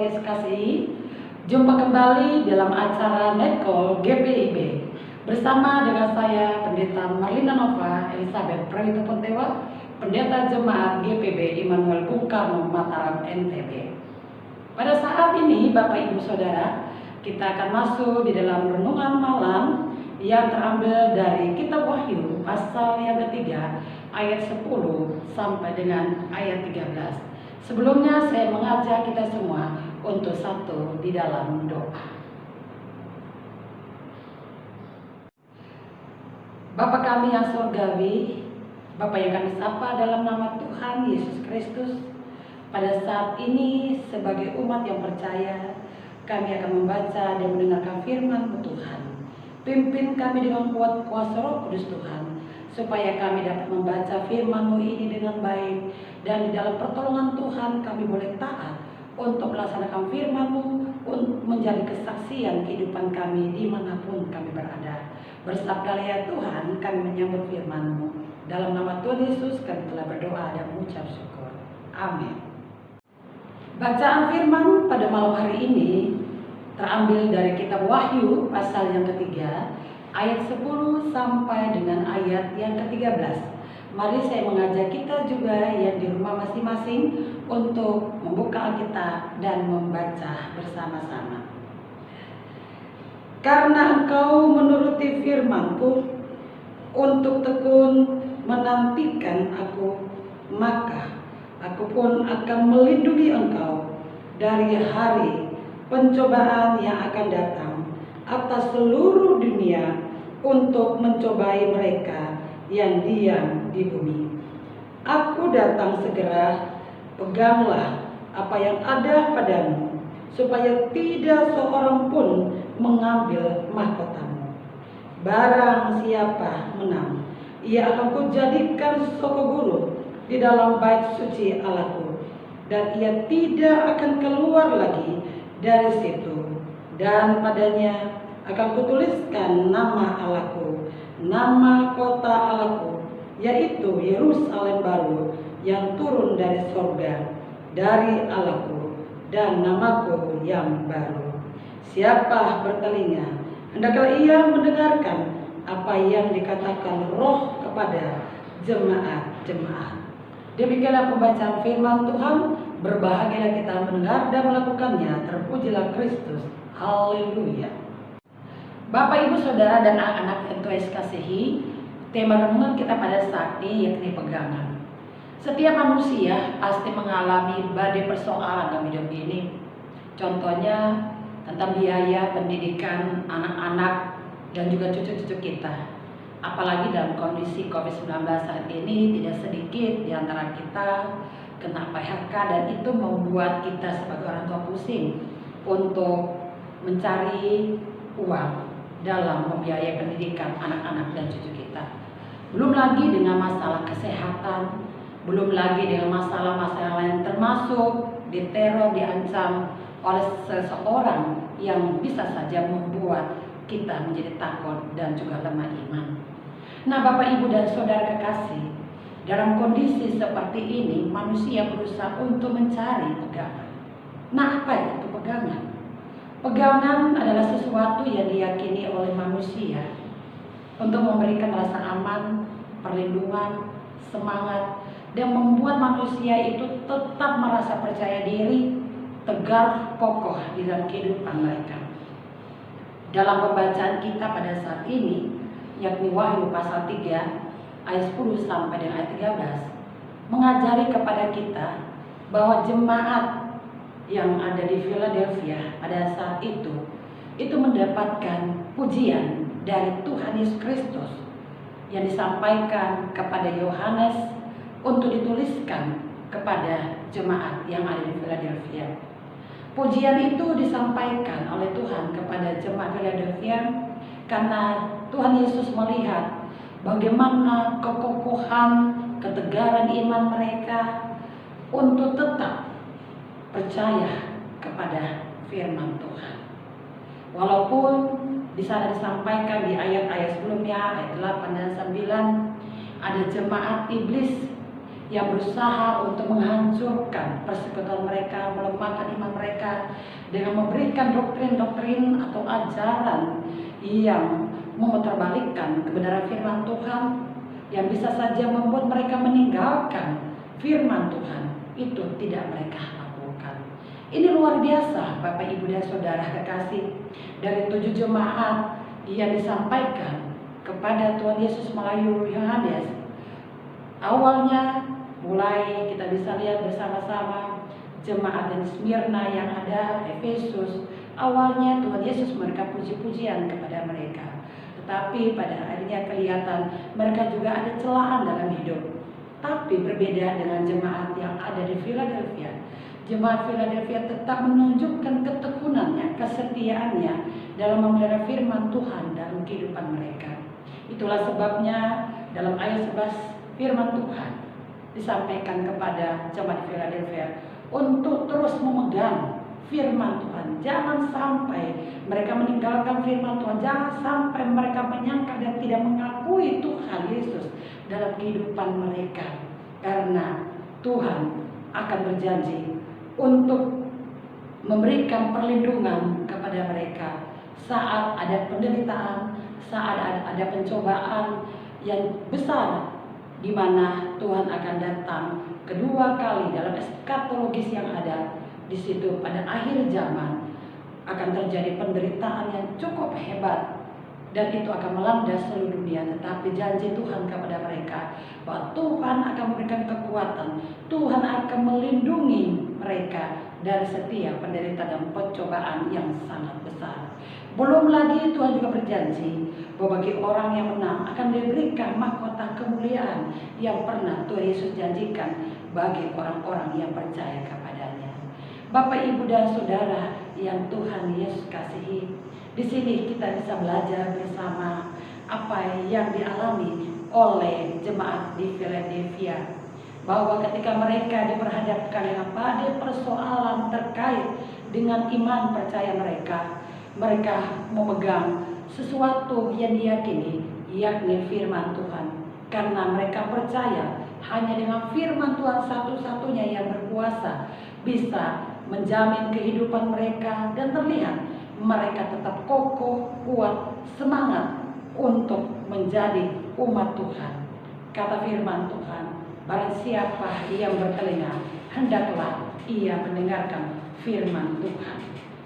Tuhan kasih. Jumpa kembali dalam acara Netcall GPIB bersama dengan saya Pendeta Marlina Nova Elizabeth Prawito Pontewa, Pendeta Jemaat GPB Immanuel Bung Karno Mataram NTB. Pada saat ini Bapak Ibu Saudara, kita akan masuk di dalam renungan malam yang terambil dari Kitab Wahyu pasal yang ketiga ayat 10 sampai dengan ayat 13. Sebelumnya saya mengajak kita semua untuk satu di dalam doa. Bapa kami yang surgawi, Bapa yang kami sapa dalam nama Tuhan Yesus Kristus, pada saat ini sebagai umat yang percaya, kami akan membaca dan mendengarkan firman-Mu Tuhan. Pimpin kami dengan kuat kuasa Roh Kudus Tuhan, supaya kami dapat membaca firman-Mu ini dengan baik, dan di dalam pertolongan Tuhan kami boleh taat untuk melaksanakan firman-Mu, untuk menjadi kesaksian kehidupan kami dimanapun kami berada. Bersabdalah ya Tuhan, kami menyambut firman-Mu. Dalam nama Tuhan Yesus kami telah berdoa dan mengucap syukur. Amin. Bacaan firman pada malam hari ini terambil dari Kitab Wahyu pasal yang ketiga ayat 10 sampai dengan ayat yang ke-13. Mari saya mengajak kita juga yang di rumah masing-masing untuk membuka Alkitab dan membaca bersama-sama. Karena engkau menuruti firman-Ku untuk tekun menantikan Aku, maka Aku pun akan melindungi engkau dari hari pencobaan yang akan datang atas seluruh dunia untuk mencobai mereka yang diam di bumi. Aku datang segera, peganglah apa yang ada padamu, supaya tidak seorang pun mengambil mahkotamu. Barang siapa menang, ia akan kujadikan sokoguru di dalam bait suci Allahku, dan ia tidak akan keluar lagi dari situ, dan padanya akan kutuliskan nama Allahku, nama kota Allahku, yaitu Yerusalem baru yang turun dari sorga, dari Allahku, dan namaku yang baru. Siapa bertelinga, hendaklah ia mendengarkan apa yang dikatakan Roh kepada jemaat-jemaat. Demikianlah pembacaan firman Tuhan. Berbahagialah kita mendengar dan melakukannya. Terpujilah Kristus. Haleluya. Bapak, Ibu, Saudara, dan anak-anak yang Tuhan kasihi, tema renungan kita pada saat ini yakni pegangan. Setiap manusia pasti mengalami badai persoalan dalam hidup ini. Contohnya tentang biaya pendidikan anak-anak dan juga cucu-cucu kita. Apalagi dalam kondisi COVID-19 saat ini, tidak sedikit di antara kita kena PHK, dan itu membuat kita sebagai orang tua pusing untuk mencari uang dalam membiayai pendidikan anak-anak dan cucu kita. Belum lagi dengan masalah kesehatan, belum lagi dengan masalah-masalah lain, termasuk diteror, diancam oleh seseorang yang bisa saja membuat kita menjadi takut dan juga lemah iman. Nah, Bapak, Ibu, dan Saudara kekasih, dalam kondisi seperti ini manusia berusaha untuk mencari pegangan. Nah, apa itu pegangan? Pegangan adalah sesuatu yang diyakini oleh manusia untuk memberikan rasa aman, perlindungan, semangat, dan membuat manusia itu tetap merasa percaya diri, tegar, kokoh di dalam kehidupan mereka. Dalam pembacaan kita pada saat ini, yakni Wahyu pasal 3 ayat 10 sampai dengan ayat 13, mengajari kepada kita bahwa jemaat yang ada di Philadelphia pada saat itu mendapatkan pujian dari Tuhan Yesus Kristus yang disampaikan kepada Yohanes untuk dituliskan kepada jemaat yang ada di Philadelphia. Pujian itu disampaikan oleh Tuhan kepada jemaat Philadelphia karena Tuhan Yesus melihat bagaimana kekokohan, ketegaran iman mereka untuk tetap percaya kepada firman Tuhan. Walaupun di sana disampaikan di ayat-ayat sebelumnya, ayat 8 dan 9, ada jemaat iblis yang berusaha untuk menghancurkan persekutuan mereka, melemahkan iman mereka dengan memberikan doktrin-doktrin atau ajaran yang memutarbalikkan kebenaran firman Tuhan, yang bisa saja membuat mereka meninggalkan firman Tuhan. Itu tidak mereka lakukan. Ini luar biasa Bapak Ibu dan Saudara kekasih. Dari 7 jemaat yang disampaikan kepada Tuhan Yesus melalui Yohanes, awalnya mulai kita bisa lihat bersama-sama jemaat di Smyrna yang ada, Efesus. Awalnya Tuhan Yesus memberikan puji-pujian kepada mereka. Tetapi pada akhirnya kelihatan mereka juga ada celaan dalam hidup. Tapi berbeda dengan jemaat yang ada di Philadelphia. Jemaat Philadelphia tetap menunjukkan ketekunannya, kesetiaannya dalam memelihara firman Tuhan dalam kehidupan mereka. Itulah sebabnya dalam ayat 11 firman Tuhan disampaikan kepada jemaat Philadelphia untuk terus memegang firman Tuhan. Jangan sampai mereka meninggalkan firman Tuhan. Jangan sampai mereka menyangka dan tidak mengakui Tuhan Yesus dalam kehidupan mereka. Karena Tuhan akan berjanji untuk memberikan perlindungan kepada mereka saat ada penderitaan, saat ada pencobaan yang besar, di mana Tuhan akan datang kedua kali dalam eskatologis yang ada. Di situ pada akhir zaman akan terjadi penderitaan yang cukup hebat, dan itu akan melanda seluruh dunia. Tetapi janji Tuhan kepada mereka bahwa Tuhan akan memberikan kekuatan, Tuhan akan melindungi mereka dari setiap penderitaan dan pencobaan yang sangat besar. Belum lagi Tuhan juga berjanji bahwa bagi orang yang menang akan diberikan mahkota kemuliaan yang pernah Tuhan Yesus janjikan bagi orang-orang yang percaya kepadanya. Bapak, Ibu, dan Saudara yang Tuhan Yesus kasihi, di sini kita bisa belajar bersama apa yang dialami oleh jemaat di Philadelphia, bahwa ketika mereka diperhadapkan dengan pada persoalan terkait dengan iman percaya mereka, mereka memegang sesuatu yang diyakini, yakni firman Tuhan. Karena mereka percaya hanya dengan firman Tuhan satu-satunya yang berkuasa bisa menjamin kehidupan mereka, dan terlihat mereka tetap kokoh, kuat, semangat untuk menjadi umat Tuhan. Kata firman Tuhan, barang siapa yang bertelinga, hendaklah ia mendengarkan firman Tuhan.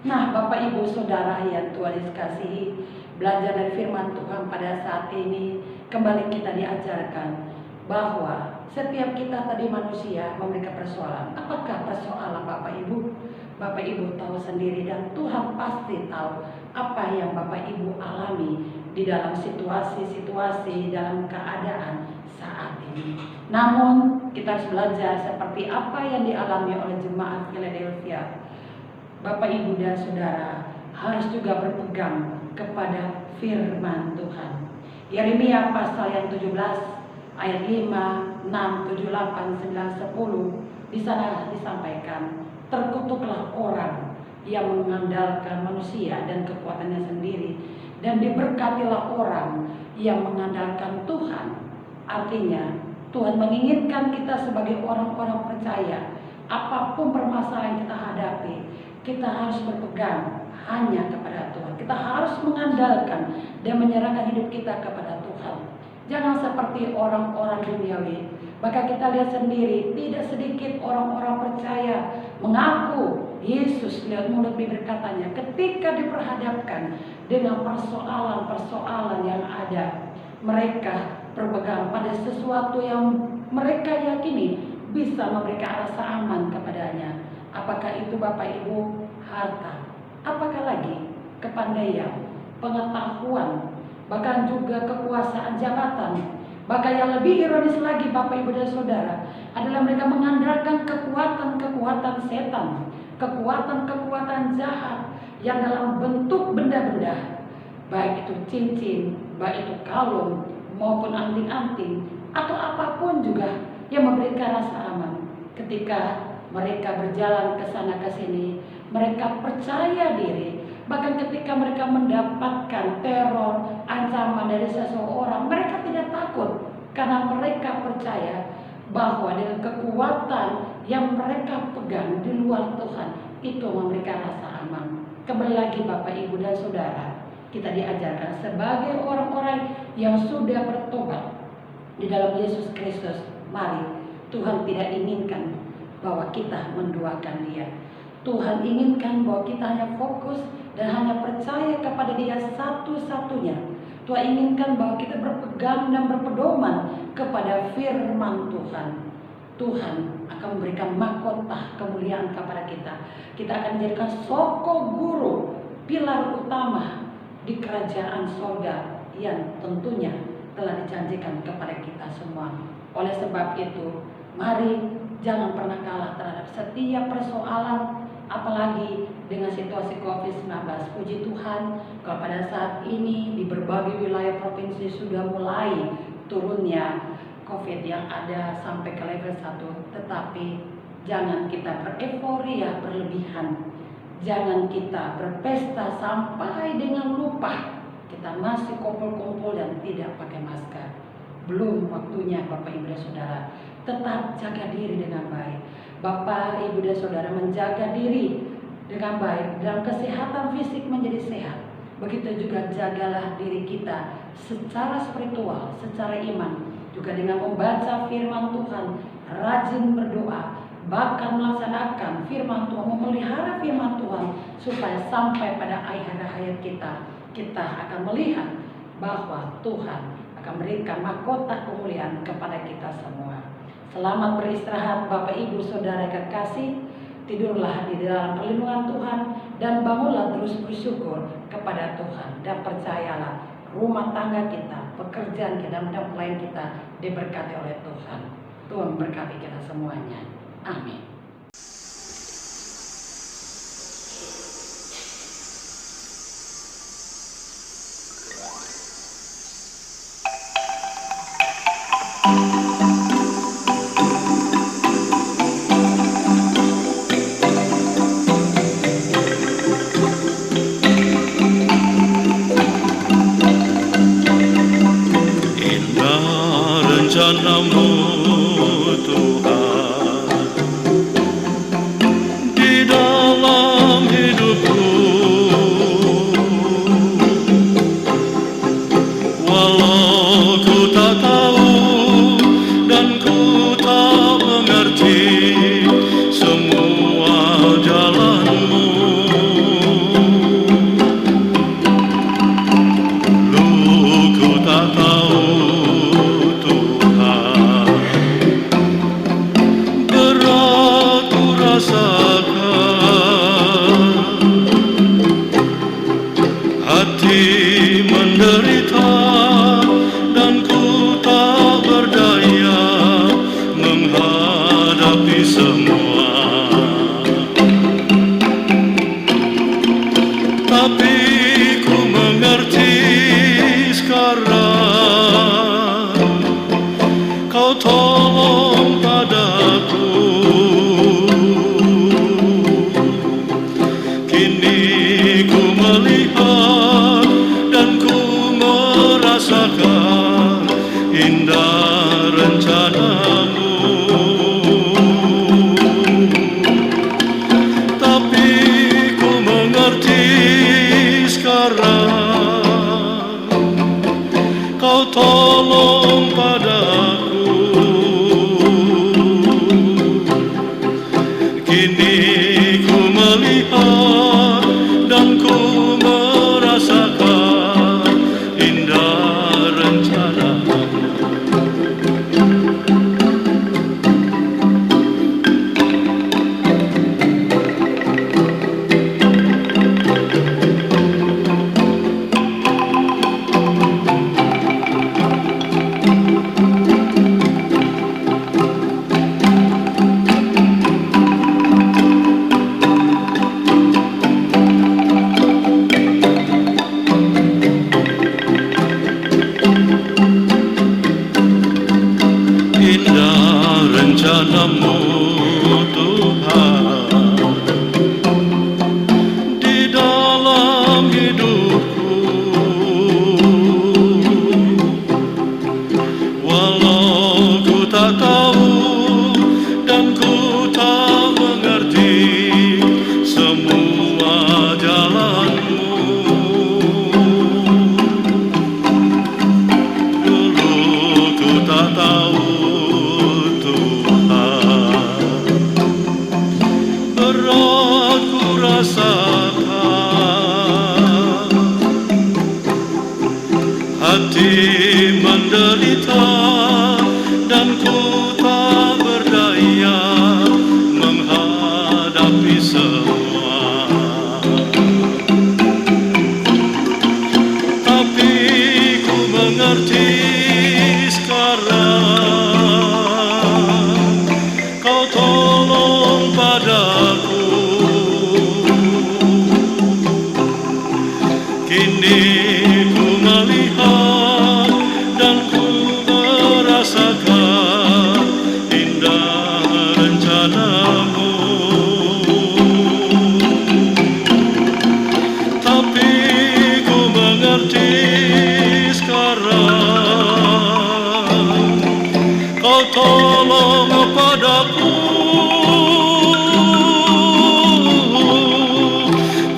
Nah, Bapak, Ibu, Saudara yang Tuhan Yesus kasihi, belajar dari firman Tuhan pada saat ini, kembali kita diajarkan bahwa setiap kita tadi manusia memiliki persoalan. Apakah persoalan Bapak Ibu? Bapak Ibu tahu sendiri, dan Tuhan pasti tahu apa yang Bapak Ibu alami di dalam situasi-situasi, dalam keadaan saat ini. Namun kita harus belajar seperti apa yang dialami oleh jemaat Philadelphia. Bapak, Ibu, dan Saudara harus juga berpegang kepada firman Tuhan. Yeremia pasal yang 17 ayat 5, 6, 7, 8, 9, 10, di sana disampaikan, terkutuklah orang yang mengandalkan manusia dan kekuatannya sendiri, dan diberkatilah orang yang mengandalkan Tuhan. Artinya Tuhan menginginkan kita sebagai orang-orang percaya, apapun permasalahan yang kita hadapi, kita harus berpegang hanya kepada Tuhan. Kita harus mengandalkan dan menyerahkan hidup kita kepada Tuhan. Jangan seperti orang-orang duniawi. Maka kita lihat sendiri, tidak sedikit orang-orang percaya mengaku Yesus lewat mulut bibir katanya, ketika diperhadapkan dengan persoalan-persoalan yang ada, mereka berpegang pada sesuatu yang mereka yakini bisa memberikan rasa aman kepadanya. Apakah itu Bapak Ibu? Harta. Apakah lagi? Kepandaian, pengetahuan, bahkan juga kekuasaan jabatan. Bahkan yang lebih ironis lagi Bapak Ibu dan Saudara adalah mereka mengandalkan kekuatan-kekuatan setan, kekuatan-kekuatan jahat yang dalam bentuk benda-benda, baik itu cincin, baik itu kalung, maupun anting-anting, atau apapun juga yang memberikan rasa aman. Ketika mereka berjalan ke sana ke sini, mereka percaya diri. Bahkan ketika mereka mendapatkan teror, ancaman dari seseorang, mereka tidak takut, karena mereka percaya bahwa dengan kekuatan yang mereka pegang di luar Tuhan, itu memberikan rasa aman. Kembali lagi Bapak, Ibu, dan Saudara, kita diajarkan sebagai orang-orang yang sudah bertobat di dalam Yesus Kristus. Mari, Tuhan tidak inginkan bahwa kita menduakan Dia. Tuhan inginkan bahwa kita hanya fokus dan hanya percaya kepada Dia satu-satunya. Tuhan inginkan bahwa kita berpegang dan berpedoman kepada firman Tuhan. Tuhan akan memberikan mahkota kemuliaan kepada kita. Kita akan dijadikan soko guru, pilar utama di kerajaan sorga yang tentunya telah dijanjikan kepada kita semua. Oleh sebab itu, mari jangan pernah kalah terhadap setiap persoalan, apalagi dengan situasi COVID-19. Puji Tuhan, kalau pada saat ini di berbagai wilayah provinsi sudah mulai turunnya COVID yang ada sampai ke level 1. Tetapi jangan kita bereforia berlebihan. Jangan kita berpesta sampai dengan lupa kita masih kumpul-kumpul dan tidak pakai masker. Belum waktunya Bapak, Ibu, dan Saudara. Tetap jaga diri dengan baik. Bapak, Ibu, dan Saudara menjaga diri dengan baik dalam kesehatan fisik menjadi sehat. Begitu juga jagalah diri kita secara spiritual, secara iman, juga dengan membaca firman Tuhan, rajin berdoa, bahkan melaksanakan firman Tuhan, memelihara firman Tuhan, supaya sampai pada akhir hayat kita akan melihat bahwa Tuhan akan memberikan mahkota kemuliaan kepada kita semua. Selamat beristirahat Bapak, Ibu, Saudara kekasih. Tidurlah di dalam perlindungan Tuhan dan bangunlah terus bersyukur kepada Tuhan, dan percayalah rumah tangga kita, pekerjaan kita, dan pelayan kita diberkati oleh Tuhan. Tuhan berkati kita semuanya. Amin. Rencanamu Tuhan di dalam hidupku, walau ku tak tahu dan ku tak mengerti semua jalanmu, ku tak tahu hati menderita dan ku tak berdaya menghadapi semua. Tapi ku mengerti sekarang, Kau tolong padaku. Kini ku melihat dan ku merasakan indah rencanamu. Tapi ku mengerti sekarang, Kau tolong padaku. Kini ku melihat dan ku merasakan indah rencanamu. Indah rencanamu Tuhan di dalam hidupku, walau ku tak tahu tahu Tuhan, berat ku rasakan, hati menderita dan ku tak berdaya menghadapi semua. Tapi ku mengerti sekarang, kau tolong padaku. Kini ku melihat dan ku merasakan indah rencanamu. Tapi ku mengerti sekarang, kau tolong padaku.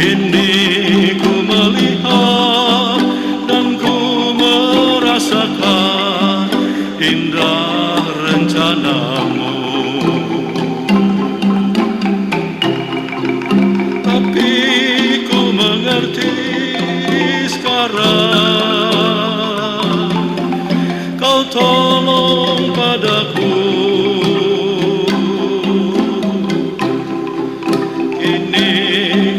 Kini ku melihat dan ku merasakan indah rencanamu. Tapi ku mengerti sekarang, kau tolong padaku. Kini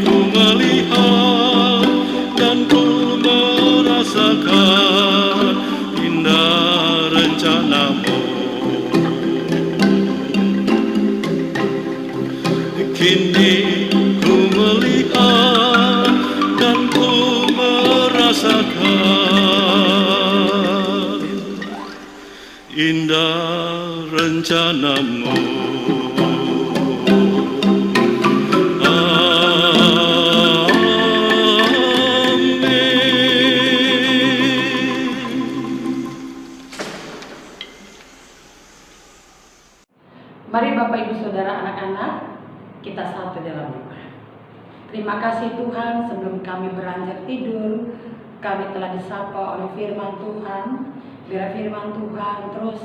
ku melihat dan ku merasakan indah rencanamu. Kini ku melihat dan ku merasakan indah rencanamu. Mari Bapak Ibu Saudara anak-anak, kita satu dalam doa. Terima kasih Tuhan, sebelum kami beranjak tidur, kami telah disapa oleh firman Tuhan. Biar firman Tuhan terus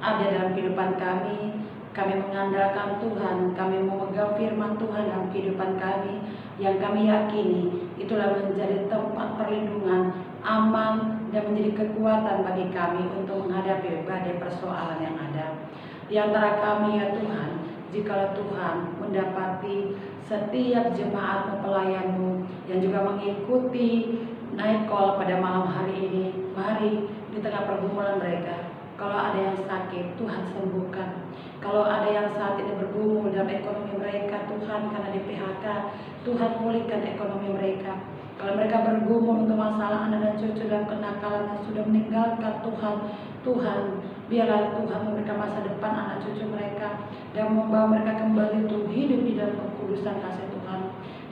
ada dalam kehidupan kami. Kami mengandalkan Tuhan, kami memegang firman Tuhan dalam kehidupan kami, yang kami yakini itulah menjadi tempat perlindungan, aman, dan menjadi kekuatan bagi kami untuk menghadapi berbagai persoalan yang ada di antara kami. Ya Tuhan, jikalau Tuhan mendapati setiap jemaat pelayan-Mu yang juga mengikuti night call pada malam hari ini, mari di tengah pergumulan mereka, kalau ada yang sakit, Tuhan sembuhkan. Kalau ada yang saat ini bergumul dalam ekonomi mereka, Tuhan, karena di PHK, Tuhan pulihkan ekonomi mereka. Kalau mereka bergumul untuk masalah anak dan cucu dalam kenakalan yang sudah meninggalkan Tuhan, biarlah Tuhan memberikan masa depan anak cucu mereka dan membawa mereka kembali untuk hidup di dalam kekudusan kasih Tuhan.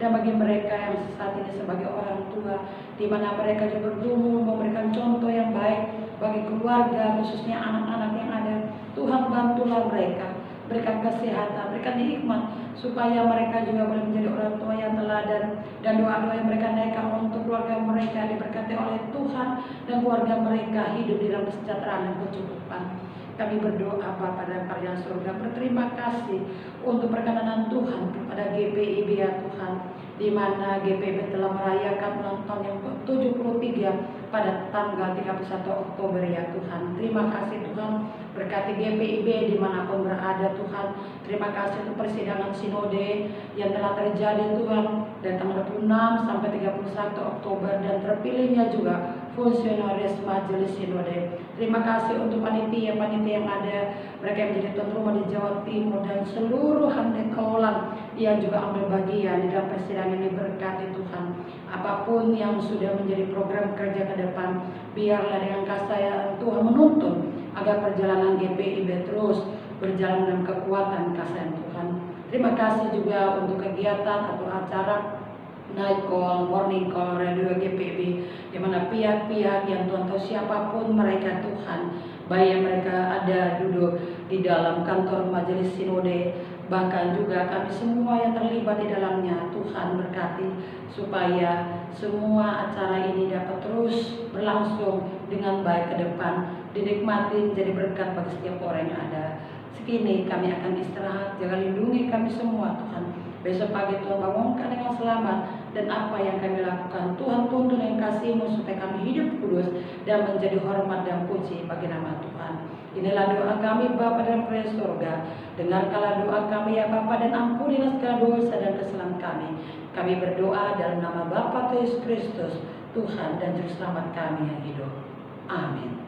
Dan bagi mereka yang saat ini sebagai orang tua, di mana mereka juga bergumul memberikan contoh yang baik bagi keluarga, khususnya anak-anak yang ada, Tuhan bantulah mereka, berikan kesehatan, berikan hikmat, supaya mereka juga boleh menjadi orang tua yang teladan, dan doa-doa yang mereka naikkan untuk keluarga mereka diberkati oleh Tuhan, dan keluarga mereka hidup di dalam kesejahteraan dan kecukupan. Kami berdoa Bapa dalam kerajaan surga, berterima kasih untuk perkenanan Tuhan kepada GPIB ya Tuhan, di mana GPIB telah merayakan ulang tahun yang ke-73 pada tanggal 31 Oktober ya Tuhan. Terima kasih Tuhan, berkati GPIB dimanapun berada Tuhan. Terima kasih untuk persidangan sinode yang telah terjadi Tuhan dari tanggal 26 sampai 31 Oktober, dan terpilihnya juga fungsionaris majelis sinode. Terima kasih untuk panitia-panitia yang ada, mereka yang menjadi tuan rumah di Jawa Timur, dan seluruh handai kaulan yang juga ambil bagian di dalam persidangan ini. Berkati Tuhan, apapun yang sudah menjadi program kerja ke depan, biarlah dengan kasih Tuhan menuntun agar perjalanan GPIB terus berjalan dalam kekuatan kasih Tuhan. Terima kasih juga untuk kegiatan atau acara night call, morning call, radio GPIB, di mana pihak-pihak yang Tuhan tahu siapapun mereka Tuhan, baik yang mereka ada duduk di dalam kantor majelis sinode bahkan juga kami semua yang terlibat di dalamnya. Tuhan berkati supaya semua acara ini dapat terus berlangsung dengan baik ke depan, dinikmati jadi berkat bagi setiap orang yang ada. Sekini kami akan istirahat, jaga lindungi kami semua Tuhan. Besok pagi Tuhan bangunkan dengan selamat, dan apa yang kami lakukan Tuhan tuntun yang kasih-Mu supaya kami hidup kudus dan menjadi hormat dan puji bagi nama Tuhan. Inilah doa kami Bapa dalam kerajaan surga. Dengarkanlah doa kami ya Bapa, dan ampunilah segala dosa dan kesalahan kami. Kami berdoa dalam nama Bapa Yesus Kristus, Tuhan dan Juru Selamat kami yang hidup. Amin.